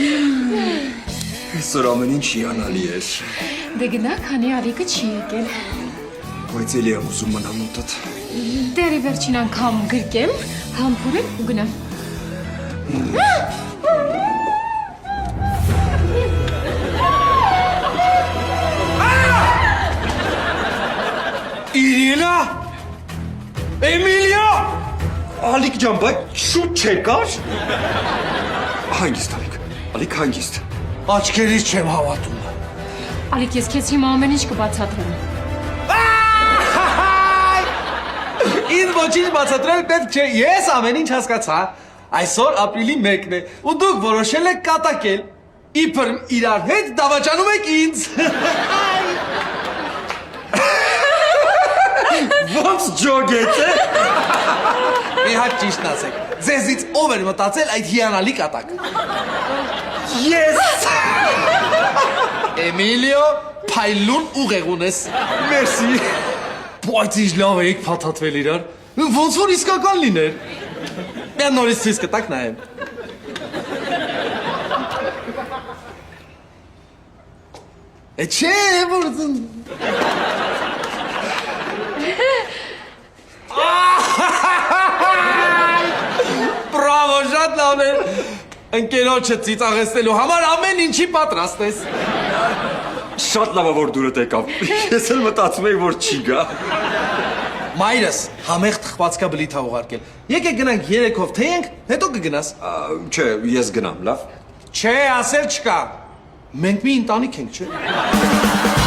Այսօր ամեն ինչ հիանալի էր։ Դե գնա, քանի Ալիկը չի եկել։ Բայց էլի եմ ուզում մնամ մոտդ։ Դերի վերջին անգամ գրկեմ, համբուրեմ ու գնամ։ Իրինա։ Էմիլիա։ Ալիկ ջան, բայց շուտ չեկար։ Հանգիստ Ալիկ։ Ալիկ հանգիստ։ Աչքերից չեմ հավատում։ Ալիկ, ես քեզ հիմա ամեն ինչ կբացատրեմ։ Ինձ ոչինչ բացատրել պետք չէ, ես ամեն ինչ հասկացա։ Այսօր ապրիլի 1-ն է, ու դուք որոշել եք կատակել։ Իբր իրար հետ դավաճանում եք ինձ։ Ոնց ջոգեց է։ Մի հատ ճիշտն ասեք, ձեզից ով էր մտածել այդ հիանալի կատակը։ Ես։ Էմիլիո, փայլուն ուղեղուն ես։ Մերսի։ Բայց ինչ լավ էիք փաթաթվել իրար։ Ոնց որ իսկական լիներ։ Միան նորից ցույց կտակ նայեմ։ Չէ, որ Բրավո, շատ լավ է։ Ընկերոջը ծիծաղեցնելու համար ամեն ինչի պատրաստ ես։ Շատ լավ է որ դուրդ եկավ։ Ես էլ մտածում էի որ չի գա։ Մայրս համեղ թխվածքա բլիթ ա ուղարկել։ Եկեք գնանք երեքով թեյենք, հետո կգնաս։ Չէ, ես գնամ, լավ։ Չէ, ասել չկա։ Մենք մի ընտանիք ենք, չէ։